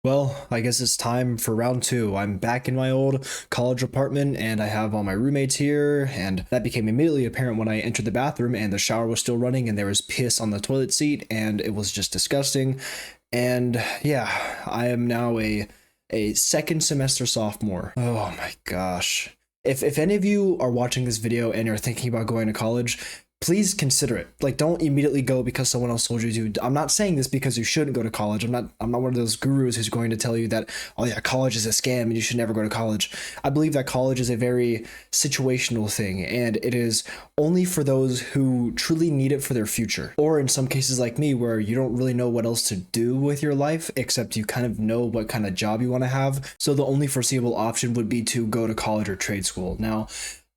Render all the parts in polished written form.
Well, I guess it's time for round two. I'm back in my old college apartment and I have all my roommates here, and that became immediately apparent when I entered the bathroom and the shower was still running and there was piss on the toilet seat and it was just disgusting. And yeah, I am now a second semester sophomore. Oh my gosh. If any of you are watching this video and you're thinking about going to college, please consider it. Like, don't immediately go because someone else told you to. I'm not saying this because you shouldn't go to college. I'm not one of those gurus who's going to tell you that, oh yeah, college is a scam and you should never go to college. I believe that college is a very situational thing and it is only for those who truly need it for their future. Or in some cases like me where you don't really know what else to do with your life except you kind of know what kind of job you want to have. So the only foreseeable option would be to go to college or trade school. Now,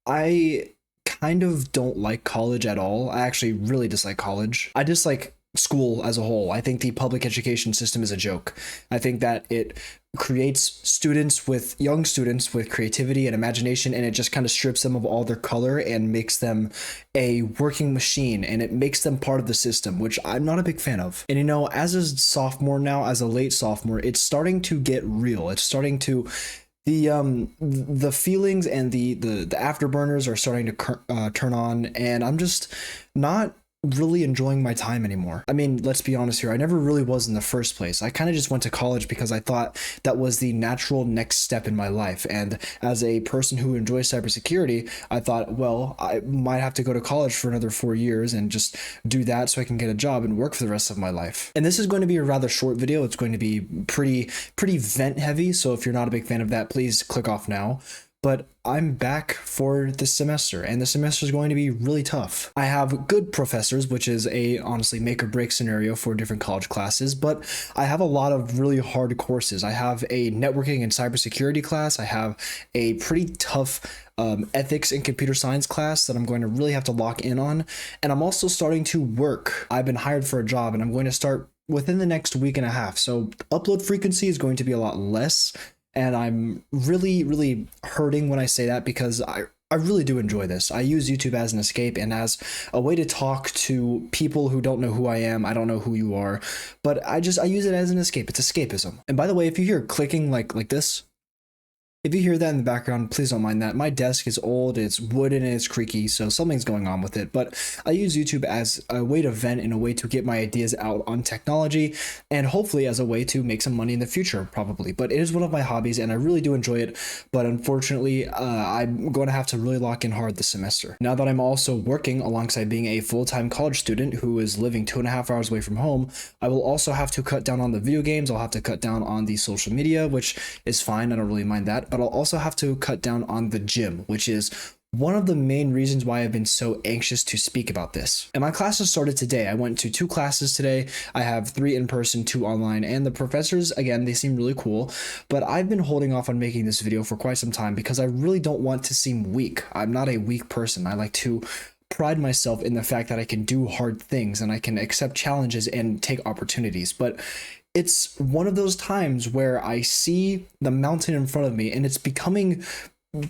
I kind of don't like college at all. I actually really dislike college. I dislike school as a whole. I think the public education system is a joke. I think that it creates young students with creativity and imagination, and it just kind of strips them of all their color and makes them a working machine, and it makes them part of the system, which I'm not a big fan of. And as a sophomore now, as a late sophomore, it's starting to get real. It's starting to the feelings and the afterburners are starting to turn on, and I'm just not really enjoying my time anymore. I mean, let's be honest here. I never really was in the first place. I kind of just went to college because I thought that was the natural next step in my life. And as a person who enjoys cybersecurity, I thought, well, I might have to go to college for another 4 years and just do that so I can get a job and work for the rest of my life. And this is going to be a rather short video. It's going to be pretty vent heavy. So if you're not a big fan of that, please click off now. But I'm back for this semester, and the semester is going to be really tough. I have good professors, which is a honestly make or break scenario for different college classes, but I have a lot of really hard courses. I have a networking and cybersecurity class. I have a pretty tough ethics and computer science class that I'm going to really have to lock in on. And I'm also starting to work. I've been hired for a job, and I'm going to start within the next week and a half. So upload frequency is going to be a lot less. And I'm really hurting when I say that because I really do enjoy this. I use YouTube as an escape and as a way to talk to people who don't know who I am. I don't know who you are, but I use it as an escape. It's escapism. And by the way, if you hear clicking like this, if you hear that in the background, please don't mind that. My desk is old, it's wooden, and it's creaky, so something's going on with it. But I use YouTube as a way to vent and a way to get my ideas out on technology, and hopefully as a way to make some money in the future, probably. But it is one of my hobbies, and I really do enjoy it. But unfortunately, I'm going to have to really lock in hard this semester. Now that I'm also working alongside being a full-time college student who is living 2.5 hours away from home, I will also have to cut down on the video games. I'll have to cut down on the social media, which is fine. I don't really mind that. But I'll also have to cut down on the gym, which is one of the main reasons why I've been so anxious to speak about this. And my classes started today. I went to 2 classes today. I have 3 in person, 2 online, and the professors, again, they seem really cool, but I've been holding off on making this video for quite some time because I really don't want to seem weak. I'm not a weak person. I like to pride myself in the fact that I can do hard things and I can accept challenges and take opportunities. But it's one of those times where I see the mountain in front of me and it's becoming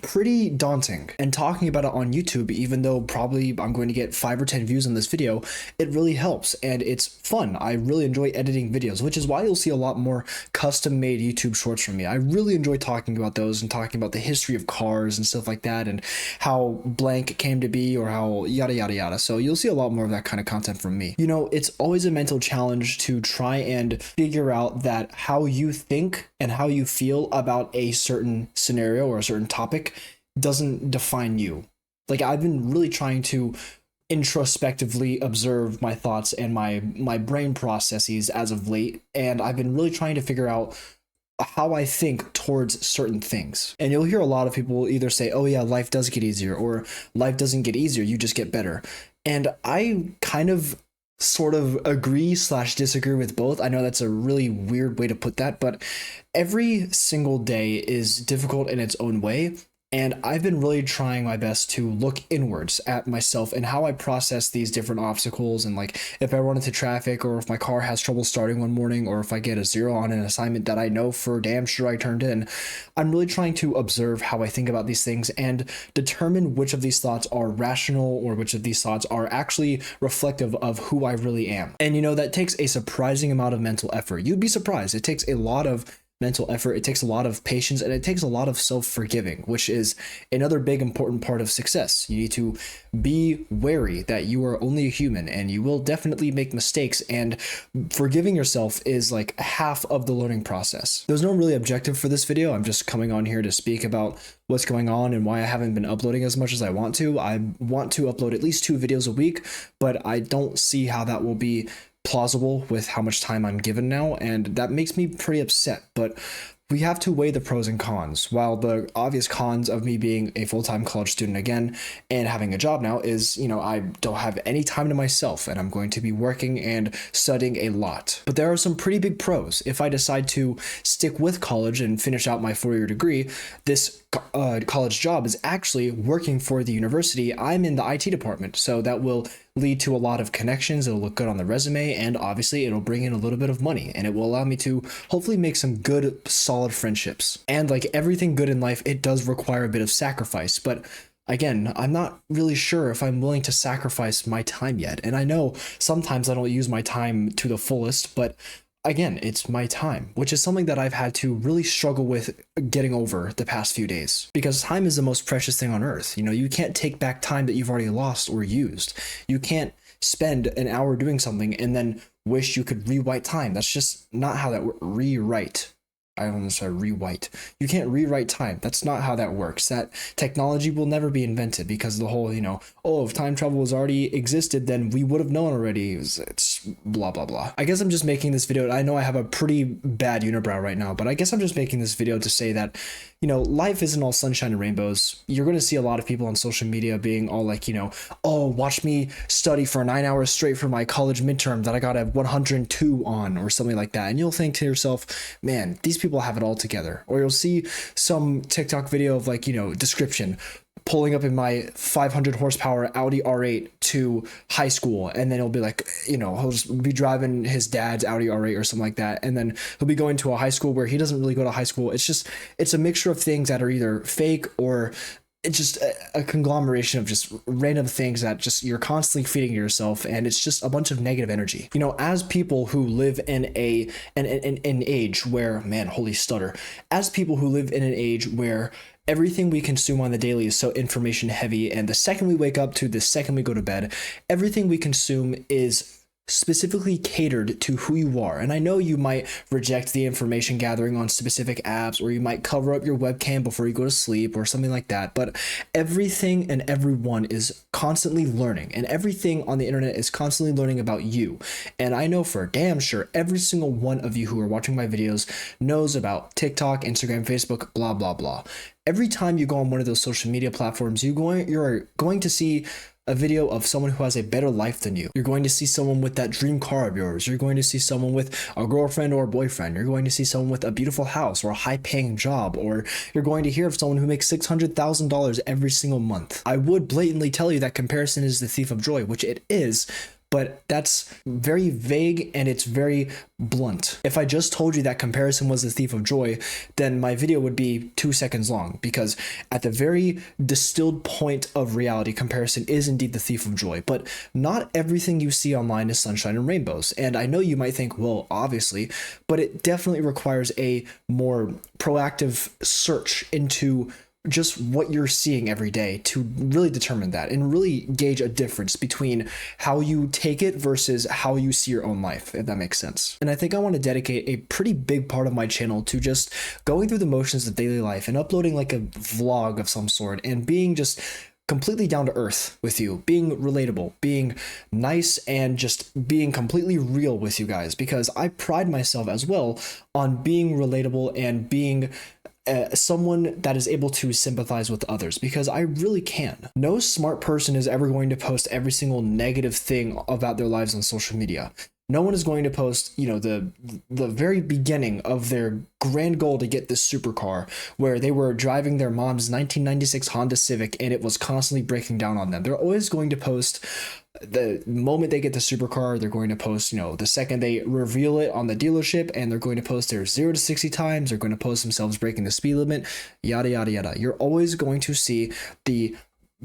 pretty daunting. And talking about it on YouTube, even though probably I'm going to get 5 or 10 views on this video, it really helps and it's fun. I really enjoy editing videos, which is why you'll see a lot more custom made YouTube shorts from me. I really enjoy talking about those and talking about the history of cars and stuff like that and how blank came to be or how yada yada yada. So you'll see a lot more of that kind of content from me. It's always a mental challenge to try and figure out that how you think and how you feel about a certain scenario or a certain topic doesn't define you. Like, I've been really trying to introspectively observe my thoughts and my brain processes as of late, and I've been really trying to figure out how I think towards certain things. And you'll hear a lot of people either say, oh yeah, life does get easier, or life doesn't get easier, you just get better. And I kind of sort of agree / disagree with both. I know that's a really weird way to put that, but every single day is difficult in its own way. And I've been really trying my best to look inwards at myself and how I process these different obstacles. And like, if I run into traffic, or if my car has trouble starting one morning, or if I get a 0 on an assignment that I know for damn sure I turned in, I'm really trying to observe how I think about these things and determine which of these thoughts are rational or which of these thoughts are actually reflective of who I really am. And that takes a surprising amount of mental effort. You'd be surprised. It takes a lot of mental effort, it takes a lot of patience, and it takes a lot of self-forgiving, which is another big important part of success. You need to be wary that you are only a human and you will definitely make mistakes, and forgiving yourself is like half of the learning process. There's no really objective for this video. I'm just coming on here to speak about what's going on and why I haven't been uploading as much as I want to. I want to upload at least 2 videos a week, but I don't see how that will be plausible with how much time I'm given now, and that makes me pretty upset. But we have to weigh the pros and cons. While the obvious cons of me being a full-time college student again and having a job now is, I don't have any time to myself, and I'm going to be working and studying a lot. But there are some pretty big pros. If I decide to stick with college and finish out my 4-year degree, this college job is actually working for the university. I'm in the IT department, so that will lead to a lot of connections. It'll look good on the resume, and obviously it'll bring in a little bit of money, and it will allow me to hopefully make some good, solid friendships. And like everything good in life, it does require a bit of sacrifice, but again, I'm not really sure if I'm willing to sacrifice my time yet. And I know sometimes I don't use my time to the fullest, but again, it's my time, which is something that I've had to really struggle with getting over the past few days, because time is the most precious thing on earth. You can't take back time that you've already lost or used. You can't spend an hour doing something and then wish you could rewrite time. That's just not how that rewrite. I don't know, sorry, rewrite. You can't rewrite time. That's not how that works. That technology will never be invented, because the whole, if time travel was already existed, then we would have known already. It's blah, blah, blah. I guess I'm just making this video. I know I have a pretty bad unibrow right now, but I guess I'm just making this video to say that, life isn't all sunshine and rainbows. You're going to see a lot of people on social media being all like, oh, watch me study for 9 hours straight for my college midterm that I got a 102 on, or something like that. And you'll think to yourself, man, these people have it all together. Or you'll see some TikTok video of like, description, pulling up in my 500 horsepower Audi R8 to high school, and then he'll be like, he'll just be driving his dad's Audi R8 or something like that, and then he'll be going to a high school where he doesn't really go to high school. It's a mixture of things that are either fake or it's just a conglomeration of just random things that just you're constantly feeding yourself, and it's just a bunch of negative energy. As people who live in an age where, man, holy stutter, as people who live in an age where everything we consume on the daily is so information heavy, and the second we wake up to the second we go to bed, everything we consume is specifically catered to who you are. And I know you might reject the information gathering on specific apps, or you might cover up your webcam before you go to sleep or something like that, but everything and everyone is constantly learning, and everything on the internet is constantly learning about you. And I know for damn sure every single one of you who are watching my videos knows about TikTok, Instagram, Facebook, blah, blah, blah. Every time you go on one of those social media platforms, you're going to see a video of someone who has a better life than you. You're going to see someone with that dream car of yours. You're going to see someone with a girlfriend or a boyfriend. You're going to see someone with a beautiful house or a high-paying job, or you're going to hear of someone who makes $600,000 every single month. I would blatantly tell you that comparison is the thief of joy, which it is, but that's very vague and it's very blunt. If I just told you that comparison was the thief of joy, then my video would be 2 seconds long, because at the very distilled point of reality, comparison is indeed the thief of joy. But not everything you see online is sunshine and rainbows. And I know you might think, well, obviously, but it definitely requires a more proactive search into just what you're seeing every day to really determine that and really gauge a difference between how you take it versus how you see your own life, if that makes sense. And I think I want to dedicate a pretty big part of my channel to just going through the motions of daily life and uploading like a vlog of some sort and being just completely down to earth with you, being relatable, being nice, and just being completely real with you guys, because I pride myself as well on being relatable and being someone that is able to sympathize with others, because I really can. No smart person is ever going to post every single negative thing about their lives on social media. No one is going to post, the very beginning of their grand goal to get this supercar, where they were driving their mom's 1996 Honda Civic and it was constantly breaking down on them. They're always going to post the moment they get the supercar. They're going to post, the second they reveal it on the dealership, and they're going to post their 0 to 60 times. They're going to post themselves breaking the speed limit, yada, yada, yada. You're always going to see the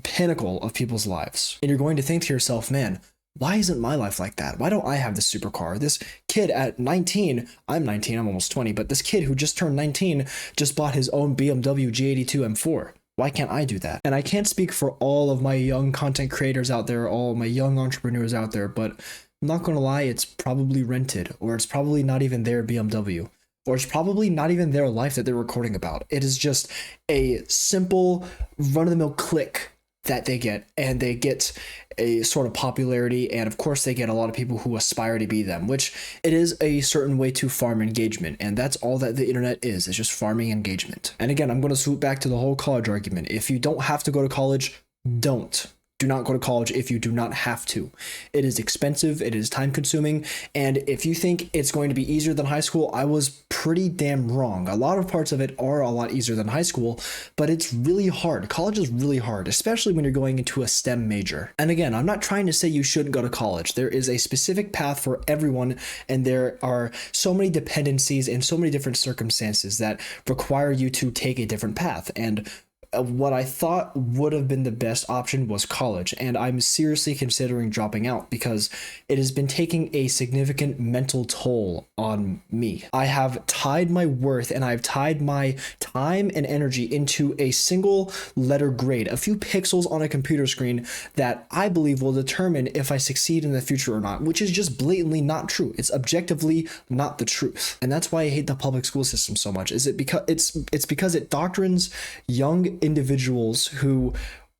pinnacle of people's lives. And you're going to think to yourself, man, Why isn't my life like that? Why don't I have this supercar? This kid at 19, I'm 19, I'm almost 20, but this kid who just turned 19 just bought his own BMW G82 M4. Why can't I do that? And I can't speak for all of my young content creators out there, all my young entrepreneurs out there, but I'm not gonna lie, it's probably rented, or it's probably not even their BMW, or it's probably not even their life that they're recording about. It is just a simple run-of-the-mill click that they get, and they get a sort of popularity, and of course they get a lot of people who aspire to be them, which it is a certain way to farm engagement, and that's all that the internet is. It's just farming engagement. And again, I'm going to swoop back to the whole college argument. If you don't have to go to college, don't. Do not go to college if you do not have to. It is expensive, it is time consuming, and if you think it's going to be easier than high school, I was pretty damn wrong. A lot of parts of it are a lot easier than high school, but it's really hard. College is really hard, especially when you're going into a STEM major. And again, I'm not trying to say you shouldn't go to college. There is a specific path for everyone, and there are so many dependencies and so many different circumstances that require you to take a different path. And what I thought would have been the best option was college, and I'm seriously considering dropping out because it has been taking a significant mental toll on me. I have tied my worth and I've tied my time and energy into a single letter grade, a few pixels on a computer screen that I believe will determine if I succeed in the future or not, which is just blatantly not true. It's objectively not the truth. And that's why I hate the public school system so much. Is it because it's because it doctrines young individuals who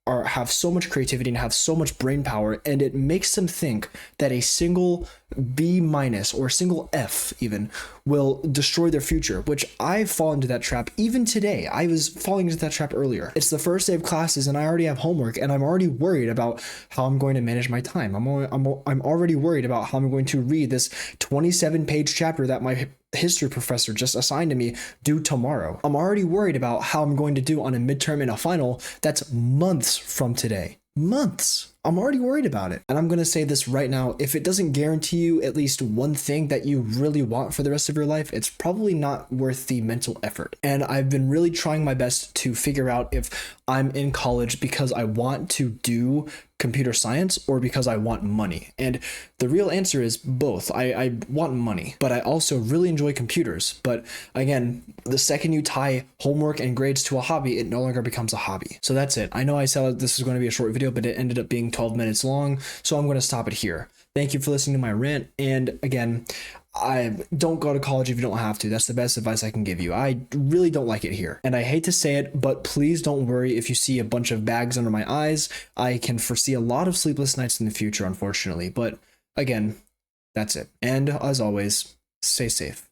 have so much creativity and have so much brain power, and it makes them think that a single B minus or a single F even will destroy their future, which I fall into that trap even today. I was falling into that trap earlier. It's the first day of classes and I already have homework, and I'm already worried about how I'm going to manage my time. I'm already worried about how I'm going to read this 27-page chapter that my history professor just assigned to me due tomorrow. I'm already worried about how I'm going to do on a midterm and a final that's months from today. Months. I'm already worried about it. And I'm going to say this right now. If it doesn't guarantee you at least one thing that you really want for the rest of your life, it's probably not worth the mental effort. And I've been really trying my best to figure out if I'm in college because I want to do computer science or because I want money. And the real answer is both. I want money, but I also really enjoy computers. But again, the second you tie homework and grades to a hobby, it no longer becomes a hobby. So that's it. I know I said this was going to be a short video, but it ended up being 12 minutes long. So I'm going to stop it here. Thank you for listening to my rant. And again, I don't go to college if you don't have to. That's the best advice I can give you. I really don't like it here. And I hate to say it, but please don't worry if you see a bunch of bags under my eyes. I can foresee a lot of sleepless nights in the future, unfortunately. But again, that's it. And as always, stay safe.